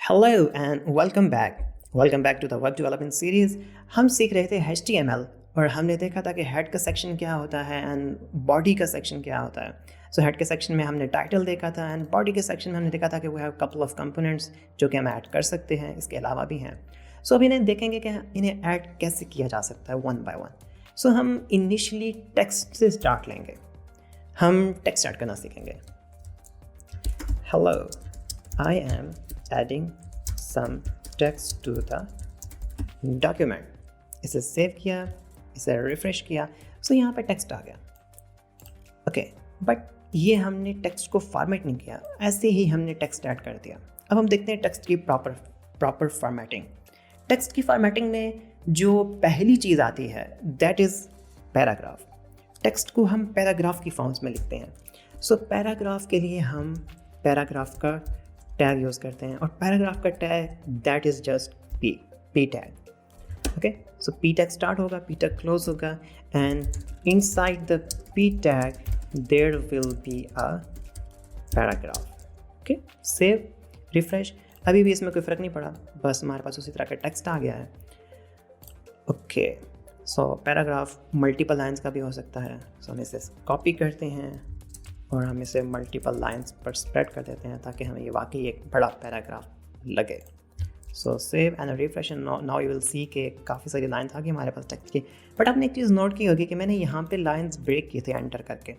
Hello and welcome back to the web development series. हम सीख रहे थे HTML और हमने देखा था कि हेड का सेक्शन क्या होता है एंड बॉडी का सेक्शन क्या होता है। सो हेड के सेक्शन में हमने टाइटल देखा था एंड बॉडी के सेक्शन में हमने देखा था कि we have couple of components जो कि हम ऐड कर सकते हैं, इसके अलावा भी हैं। सो अब इन्हें देखेंगे कि इन्हें ऐड कैसे किया जा सकता है वन बाय वन। सो हम इनिशियली टेक्स्ट से स्टार्ट लेंगे। हम टेक्स्ट ऐड करना सीखेंगे। Hello, I am adding some text to the document. इसे सेव किया, इसे रिफ्रेश किया, सो यहाँ पे टेक्स्ट आ गया। ओके, बट ये हमने टेक्स्ट को फॉर्मेट नहीं किया, ऐसे ही हमने टेक्स्ट ऐड कर दिया। अब हम देखते हैं टेक्स्ट की प्रॉपर फॉर्मेटिंग। टेक्स्ट की फॉर्मेटिंग में जो पहली चीज़ आती है दैट इज़ पैराग्राफ। टेक्स्ट को हम पैराग्राफ की फॉर्म्स में लिखते हैं। सो पैराग्राफ के लिए हम पैराग्राफ का टैग यूज़ करते हैं और पैराग्राफ का tag that is just P tag. Okay, so P tag start होगा, पी टैग क्लोज होगा and inside the P tag there will be a paragraph. Okay, save, refresh. अभी भी इसमें कोई फ़र्क नहीं पड़ा, बस हमारे पास उसी तरह का टेक्स्ट आ गया है। ओके, सो पैराग्राफ मल्टीपल लाइन्स का भी हो सकता है। सो हम इसे कॉपी करते हैं और हम इसे मल्टीपल लाइंस पर स्प्रेड कर देते हैं ताकि हमें ये वाकई एक बड़ा पैराग्राफ लगे। सो save and refresh and now you will सी के काफ़ी सारी लाइंस आ गई हमारे पास टेक्स्ट की। बट आपने एक चीज़ नोट की होगी कि मैंने यहाँ पे लाइंस ब्रेक किए थे एंटर करके,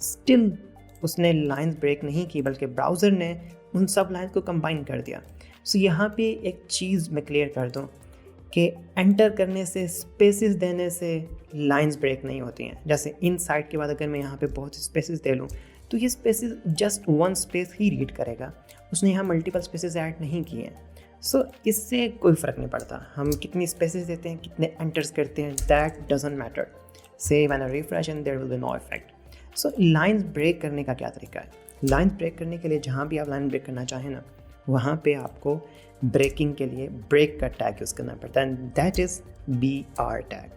स्टिल उसने लाइंस ब्रेक नहीं की बल्कि ब्राउज़र ने उन सब लाइंस को कंबाइन कर दिया। सो यहाँ पे एक चीज़ मैं क्लियर कर दूँ कि एंटर करने से, स्पेसेस देने से लाइंस ब्रेक नहीं होती हैं। जैसे इन साइड के बाद अगर मैं यहाँ पे बहुत स्पेसेस दे लूँ तो ये स्पेसेस जस्ट वन स्पेस ही रीड करेगा, उसने यहाँ मल्टीपल स्पेसेस ऐड नहीं किए हैं। सो इससे कोई फ़र्क नहीं पड़ता हम कितनी स्पेसेस देते हैं, कितने एंटर्स करते हैं, that doesn't matter. Save and refresh and there will be no effect. So lines break करने का क्या तरीका है? लाइंस ब्रेक करने के लिए जहाँ भी आप लाइन ब्रेक करना चाहें ना, वहाँ पे आपको ब्रेकिंग के लिए ब्रेक का टैग यूज़ करना पड़ता है, that is BR tag.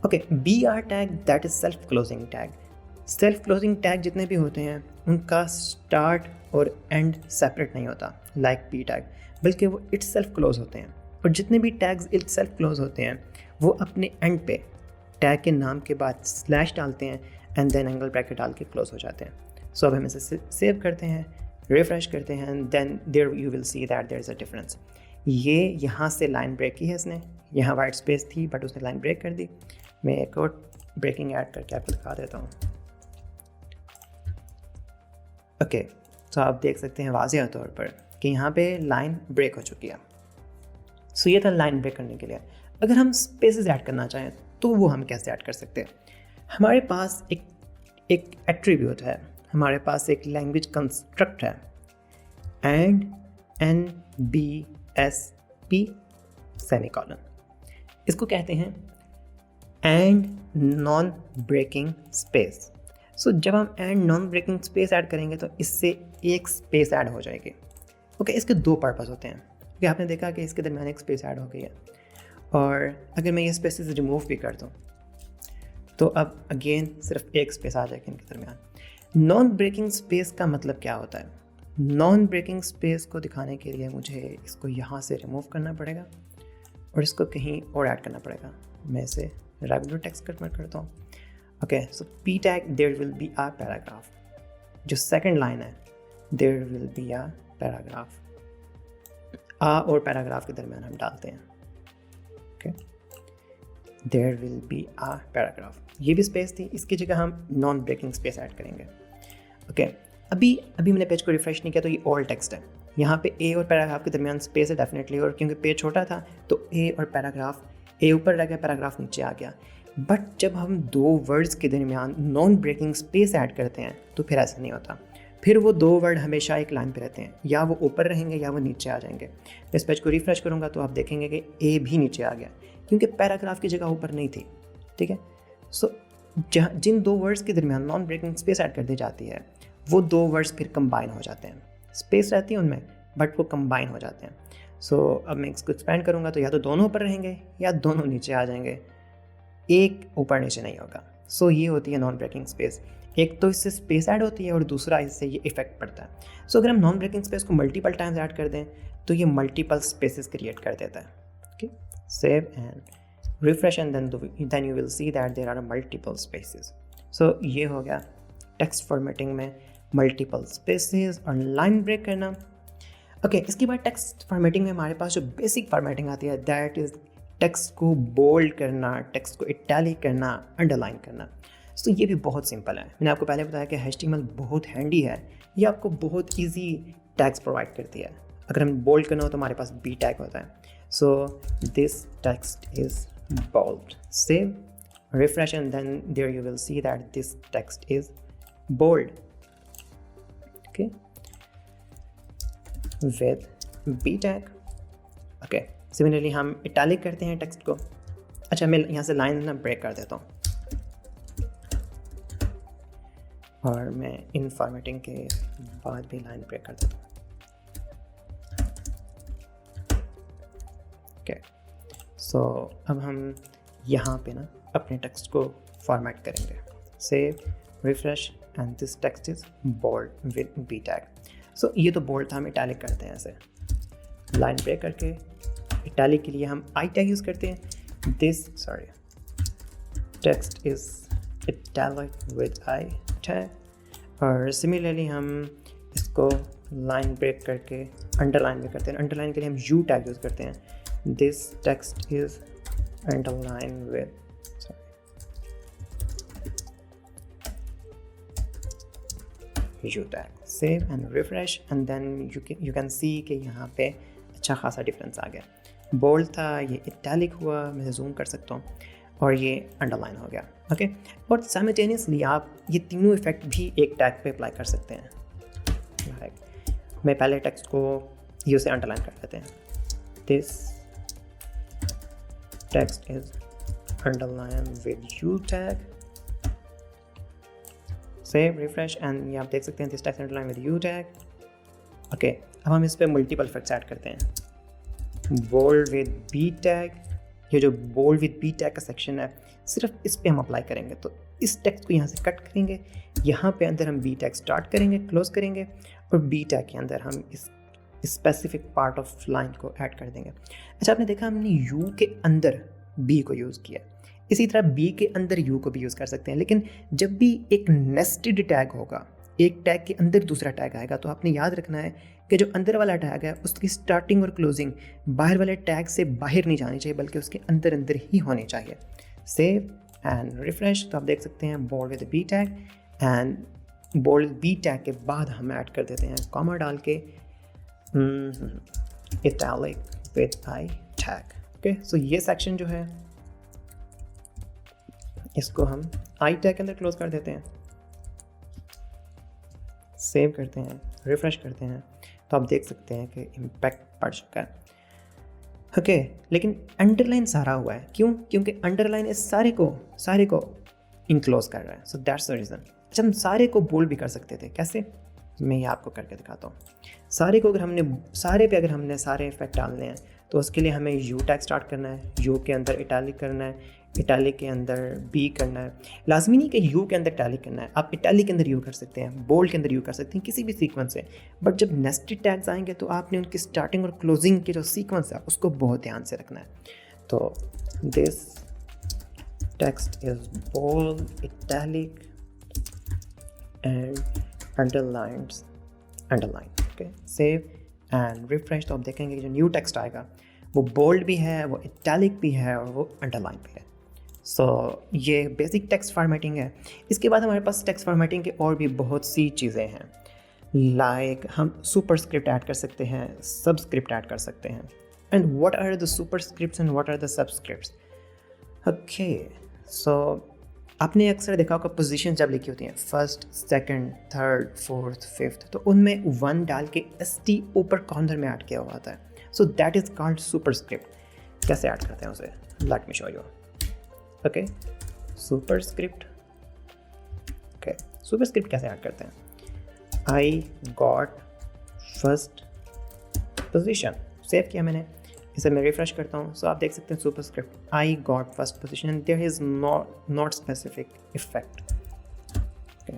Okay, BR tag that is self closing tag. Self closing tag जितने भी होते हैं उनका स्टार्ट और एंड सेपरेट नहीं होता लाइक पी टैग, बल्कि वो इट सेल्फ क्लोज होते हैं। और जितने भी टैग्स इट सेल्फ क्लोज होते हैं वो अपने एंड पे टैग के नाम के बाद स्लैश डालते हैं एंड देन एंगल ब्रैकेट डाल के क्लोज हो जाते हैं। सो अब हम इसे सेव करते हैं, रिफ्रेश करते हैं and then there you will see that there is a difference. ये यहाँ से लाइन ब्रेक की है इसने, यहाँ वाइट स्पेस थी बट उसने लाइन ब्रेक कर दी। मैं एक और ब्रेकिंग ऐड करके आपको दिखा देता हूँ। ओके, तो आप देख सकते हैं वाज़ेह तौर पर कि यहाँ पे लाइन ब्रेक हो चुकी है। सो ये था लाइन ब्रेक करने के लिए। अगर हम स्पेसेस ऐड करना चाहें तो वो हम कैसे ऐड कर सकते हैं? हमारे पास एक एट्रीब्यूट है, हमारे पास एक लैंग्वेज कंस्ट्रक्ट है एंड NBSP सेमीकोलन। इसको कहते हैं एंड नॉन ब्रेकिंग स्पेस। सो जब हम and non breaking space add करेंगे तो इससे एक स्पेस ऐड हो जाएगी। ओके, इसके दो पर्पस होते हैं कि आपने देखा कि इसके दरमियान एक स्पेस ऐड हो गई है और अगर मैं ये स्पेसेस रिमूव भी कर दूँ तो अब अगेन सिर्फ एक स्पेस आ जाएगी इनके दरमियान। नॉन ब्रेकिंग स्पेस का मतलब क्या होता है? नॉन ब्रेकिंग स्पेस को दिखाने के लिए मुझे इसको यहाँ से रिमूव करना पड़ेगा और इसको कहीं और ऐड करना पड़ेगा। मैं इसे रेगुलर टेक्स्ट कन्वर्ट करता हूँ। Okay, so P tag there will be a paragraph. जो सेकंड लाइन है there will be a paragraph. आ और पैराग्राफ के दरमियान हम डालते हैं। Okay, there will be a paragraph. ये भी स्पेस थी, इसकी जगह हम नॉन ब्रेकिंग स्पेस ऐड करेंगे। ओके, अभी मैंने पेज को रिफ्रेश नहीं किया तो ये ऑल टेक्स्ट है। यहाँ पे ए और पैराग्राफ के दरमियान स्पेस है डेफिनेटली, और क्योंकि पेज छोटा था तो ए और पैराग्राफ, ए ऊपर रह गया, पैराग्राफ नीचे आ गया। बट जब हम दो वर्ड्स के दरमियान नॉन ब्रेकिंग स्पेस ऐड करते हैं तो फिर ऐसा नहीं होता। फिर वो दो वर्ड हमेशा एक लाइन पे रहते हैं, या वो ऊपर रहेंगे या वो नीचे आ जाएंगे। इस पेज को रिफ्रेश करूँगा तो आप देखेंगे कि ए भी नीचे आ गया क्योंकि पैराग्राफ की जगह ऊपर नहीं थी। ठीक है, सो जिन दो वर्ड्स के दरमियान नॉन ब्रेकिंग स्पेस ऐड कर दी जाती है वो दो वर्ड्स फिर कंबाइन हो जाते हैं। स्पेस रहती है उनमें बट वो कंबाइन हो जाते हैं। सो अब मैं इसको एक्सपेंड करूँगा तो या तो दोनों ऊपर रहेंगे या दोनों नीचे आ जाएंगे, एक ऊपर नीचे नहीं होगा। सो ये होती है नॉन ब्रेकिंग स्पेस। एक तो इससे स्पेस ऐड होती है और दूसरा इससे ये इफेक्ट पड़ता है। सो अगर हम नॉन ब्रेकिंग स्पेस को मल्टीपल टाइम्स ऐड कर दें तो ये मल्टीपल स्पेसेस क्रिएट कर देता है। Okay, save and refresh and then you will see that there are multiple spaces. So ये हो गया टेक्स्ट फॉर्मेटिंग में मल्टीपल स्पेसेस और लाइन ब्रेक करना। ओके, इसके बाद टेक्स्ट फॉर्मेटिंग में हमारे पास जो बेसिक फॉर्मेटिंग आती है दैट इज़ टेक्स्ट को बोल्ड करना, टेक्स्ट को इटैलिक करना, अंडरलाइन करना। तो ये भी बहुत सिंपल है। मैंने आपको पहले बताया कि HTML बहुत हैंडी है, ये आपको बहुत इजी टैग्स प्रोवाइड करती है। अगर हम बोल्ड करना हो तो हमारे पास बी टैग होता है। So this text is bold, save, refresh and then there you will see that this text is bold. Okay, with B tag. Okay, similarly हम इटैलिक करते हैं टेक्स्ट को। अच्छा, मैं यहाँ से लाइन ना ब्रेक कर देता हूँ और मैं इन फॉर्मेटिंग के बाद भी लाइन ब्रेक कर देता हूँ। ओके, सो अब हम यहाँ पे ना अपने टेक्स्ट को फॉर्मेट करेंगे। Save, refresh and this text is bold with B tag. So ये तो बोल्ड था, हम इटैलिक करते हैं ऐसे लाइन ब्रेक करके। इटैलिक के लिए हम आई टैग यूज़ करते हैं। This text is italic with I tag. और सिमिलरली हम इसको लाइन ब्रेक करके अंडरलाइन भी करते हैं। अंडरलाइन के लिए हम यू टैग यूज़ करते हैं। This text is underline with U tag. Save and refresh and then you can see कि यहाँ पे अच्छा खासा डिफरेंस आ गया। बोल्ड था, ये इटैलिक हुआ, मैं जूम कर सकता हूँ, और ये अंडरलाइन हो गया। ओके, और साइमल्टेनियसली आप ये तीनों इफेक्ट भी एक टैग पे अप्लाई कर सकते हैं। मैं पहले टेक्स्ट को यू से अंडरलाइन कर देते हैं। This text is underline with U tag. Save, refresh and ये आप देख सकते हैं this text underline with U tag. Okay, अब हम इस पे मल्टीपल इफेक्ट्स ऐड करते हैं। बोल्ड विद बी टैग, ये जो बोल्ड विद बी टैग का सेक्शन है सिर्फ इस पे हम अप्लाई करेंगे। तो इस टेक्स्ट को यहाँ से कट करेंगे, यहाँ पे अंदर हम बी टैग स्टार्ट करेंगे, क्लोज करेंगे, और बी टैग के अंदर हम इस स्पेसिफिक पार्ट ऑफ लाइन को ऐड कर देंगे। अच्छा, आपने देखा हमने यू के अंदर बी को यूज़ किया, इसी तरह बी के अंदर यू को भी यूज़ कर सकते हैं। लेकिन जब भी एक नेस्टेड टैग होगा, एक टैग के अंदर दूसरा टैग आएगा, तो आपने याद रखना है कि जो अंदर वाला टैग है उसकी स्टार्टिंग और क्लोजिंग बाहर वाले टैग से बाहर नहीं जानी चाहिए, बल्कि उसके अंदर अंदर ही होनी चाहिए। Save and refresh. तो आप देख सकते हैं bold with B tag, and bold B tag के बाद हम ऐड कर देते हैं कॉमा डाल के italic with I tag. Okay, so ये सेक्शन जो है इसको हम आई टैग के अंदर क्लोज कर देते हैं। सेव करते हैं, रिफ्रेश करते हैं, तो आप देख सकते हैं कि इम्पैक्ट पड़ चुका है। ओके, लेकिन अंडरलाइन सारा हुआ है, क्यों? क्योंकि अंडरलाइन इस सारे को इनक्लोज कर रहा है। So that's the reason. अच्छा, हम सारे को बोल्ड भी कर सकते थे, कैसे? मैं ये आपको करके दिखाता हूँ। सारे पे अगर हमने सारे इफेक्ट डालने हैं तो उसके लिए हमें यू टैग स्टार्ट करना है, यू के अंदर इटैलिक करना है, इटैलिक के अंदर बी करना है। लाजमी नहीं कि यू के अंदर इटैलिक करना है, आप इटैलिक के अंदर यू कर सकते हैं, बोल्ड के अंदर यू कर सकते हैं, किसी भी सीक्वेंस से। बट जब नेस्टेड टैग्स आएंगे तो आपने उनकी स्टार्टिंग और क्लोजिंग के जो सीक्वेंस है उसको बहुत ध्यान से रखना है। तो this text is bold, italic and underline. Okay, save and refresh. तो आप देखेंगे कि जो न्यू टेक्स्ट आएगा वो बोल्ड भी है, वो इटैलिक भी है, और वो अंडरलाइन भी है। सो ये बेसिक टेक्स्ट फॉर्मेटिंग है। इसके बाद हमारे पास टेक्स्ट फॉर्मेटिंग के और भी बहुत सी चीज़ें हैं, लाइक हम सुपरस्क्रिप्ट ऐड कर सकते हैं, सबस्क्रिप्ट ऐड कर सकते हैं। And what are the superscripts and what are the subscripts? Okay, so आपने अक्सर देखा होगा पोजीशन जब लिखी होती हैं, first, second, third, fourth, fifth, तो उनमें 1 डाल के ST ऊपर कॉर्नर में ऐड किया हुआ आता है। So that is called superscript. कैसे ऐड करते हैं उसे? Let me show you. Okay, superscript. Okay, superscript कैसे ऐड करते हैं? आई गॉट फर्स्ट पोजीशन, सेव किया मैंने, इसे मैं रिफ्रेश करता हूँ। सो आप देख सकते हैं superscript I got first position, there is not specific effect. Okay,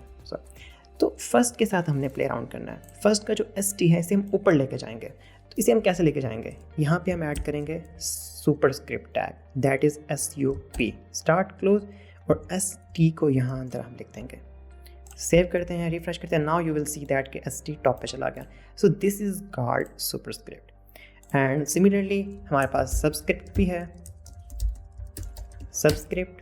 तो फर्स्ट के साथ हमने प्ले अराउंड करना है। फर्स्ट का जो ST है इसे हम ऊपर लेके जाएंगे। तो इसे हम कैसे लेके जाएंगे, यहाँ पे हम ऐड करेंगे superscript tag that is SUP start close, और ST को यहाँ अंदर हम लिख देंगे। सेव करते हैं, रिफ्रेश करते हैं। Now you will see that के ST टॉप पे चला गया। So this is called superscript. And similarly हमारे पास सबस्क्रिप्ट भी है। सबस्क्रिप्ट,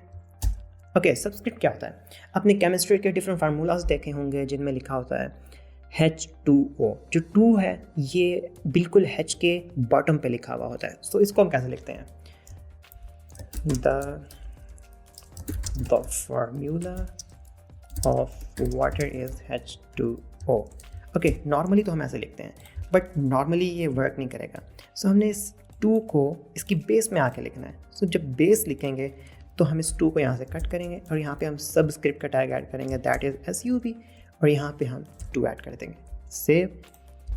ओके, सबस्क्रिप्ट क्या होता है? अपने केमिस्ट्री के डिफरेंट फार्मूलाज देखे होंगे जिनमें लिखा होता है H2O। जो 2 है ये बिल्कुल H के बॉटम पे लिखा हुआ होता है। सो इसको हम कैसे लिखते हैं? The formula of water is H2O। Okay, normally तो हम ऐसे लिखते हैं, बट नॉर्मली ये वर्क नहीं करेगा। सो हमने इस 2 को इसकी बेस में आके लिखना है। सो जब बेस लिखेंगे तो हम इस 2 को यहाँ से कट करेंगे और यहाँ पे हम सबस्क्रिप्ट का टैग ऐड करेंगे दैट इज SUP, और यहाँ पे हम 2 ऐड कर देंगे। Save,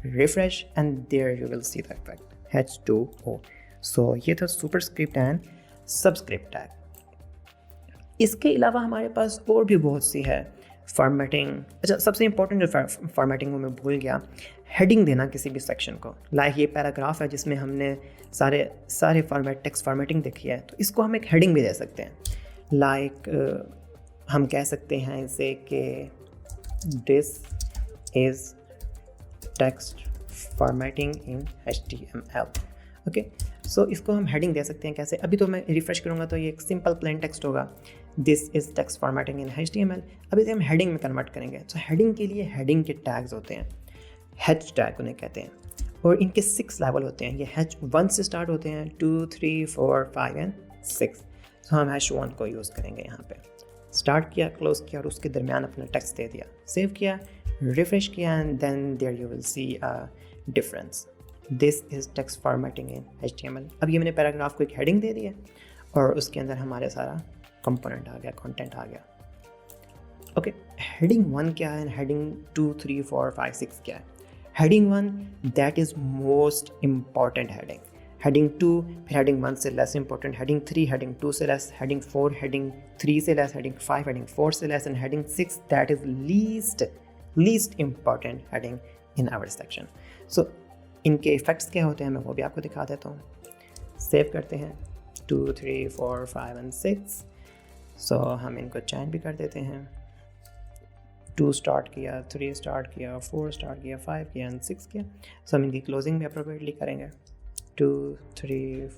refresh, and there you will see the effect H2O। So ये था सुपरस्क्रिप्ट एंड सबस्क्रिप्ट टैग। इसके अलावा हमारे पास और भी बहुत सी है फॉर्मेटिंग। अच्छा, सबसे इंपॉर्टेंट जो फॉर्मेटिंग वो मैं भूल गया, हेडिंग देना किसी भी सेक्शन को। लाइक ये पैराग्राफ है जिसमें हमने सारे फॉर्मेट टेक्स्ट फॉर्मेटिंग देखी है, तो इसको हम एक हेडिंग भी दे सकते हैं। लाइक हम कह सकते हैं इसे कि this is text formatting in HTML। Okay, so इसको हम हेडिंग दे सकते हैं। कैसे? अभी तो मैं रिफ्रेश करूँगा तो ये एक सिंपल प्लेन टेक्स्ट होगा, this is text formatting in HTML। अभी से हम हेडिंग में कन्वर्ट करेंगे। तो हेडिंग के लिए हेडिंग के टैग्स होते हैं, H टैग उन्हें कहते हैं, और इनके 6 लेवल होते हैं। ये H1 से स्टार्ट होते हैं, 2, 3, 4, 5 एंड 6। तो हम H1 को यूज़ करेंगे। यहाँ पे स्टार्ट किया, क्लोज किया और उसके दरमियान अपना टेक्स्ट दे दिया। सेव किया, रिफ्रेश किया, and then there you will see a difference. This is text formatting in HTML। अब ये मैंने पैराग्राफ को एक हेडिंग दे दी है और उसके अंदर हमारे सारा कंपोनेंट आ गया, कंटेंट आ गया। ओके, हेडिंग 1 क्या है, हेडिंग 2, 3, 4, 5, 6 क्या है? Heading 1 that is most important heading. Heading 2 फिर हेडिंग 1 से लेस इंपॉर्टेंट, हेडिंग 3 हेडिंग 2 से लेस, हेडिंग 4 हेडिंग 3 से लेस, हेडिंग 5 हेडिंग 4 से less, and heading 6 that is least important heading in our section. So इनके effects क्या होते हैं मैं वो भी आपको दिखा देता हूँ। सेव करते हैं, 2, 3, 4, 5 एंड 6। सो हम इनको चेंज भी कर देते हैं। 2 स्टार्ट किया, 3 स्टार्ट किया, 4 स्टार्ट किया, 5 किया एंड 6 किया। सो हम इनकी क्लोजिंग भी अप्रोप्रिएटली करेंगे, 2, 3,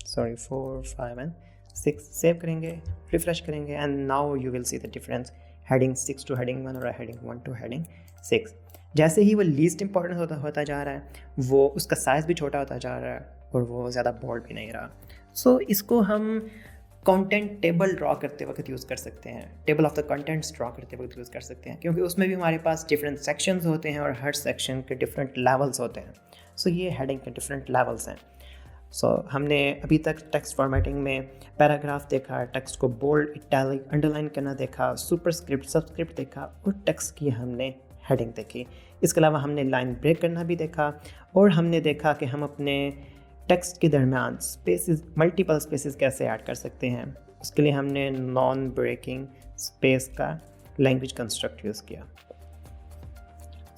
4, 5 एंड 6। सेव करेंगे, रिफ्रेश करेंगे, and now you will see the difference heading 6 two heading 1 और हेडिंग 1 टू हेडिंग 6। जैसे ही वो लीस्ट इंपॉर्टेंट होता जा रहा है, वो उसका साइज़ भी छोटा होता जा रहा है और वो ज़्यादा बोल्ड भी नहीं रहा। सो इसको हम कंटेंट टेबल ड्रॉ करते वक्त यूज़ कर सकते हैं, table of the contents draw करते वक्त यूज़ कर सकते हैं, क्योंकि उसमें भी हमारे पास डिफरेंट सेक्शंस होते हैं और हर सेक्शन के डिफरेंट लेवल्स होते हैं। सो ये हेडिंग के डिफरेंट लेवल्स हैं। सो हमने अभी तक टेक्स्ट फॉर्मेटिंग में पैराग्राफ देखा, टेक्स्ट को बोल्ड, इटैलिक, अंडरलाइन करना देखा, सुपरस्क्रिप्ट, सबस्क्रिप्ट देखा, और टेक्स्ट की हमने हेडिंग देखी। इसके अलावा हमने लाइन ब्रेक करना भी देखा, और हमने देखा कि हम अपने टेक्स्ट के दरमियान स्पेसेस, मल्टीपल स्पेसेस कैसे ऐड कर सकते हैं। उसके लिए हमने नॉन ब्रेकिंग स्पेस का लैंग्वेज कंस्ट्रक्ट यूज़ किया।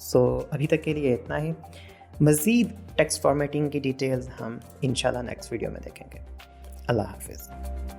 सो अभी तक के लिए इतना ही। मज़ीद टेक्स्ट फॉर्मेटिंग की डिटेल्स हम इंशाल्लाह नेक्स्ट वीडियो में देखेंगे। अल्लाह हाफिज़।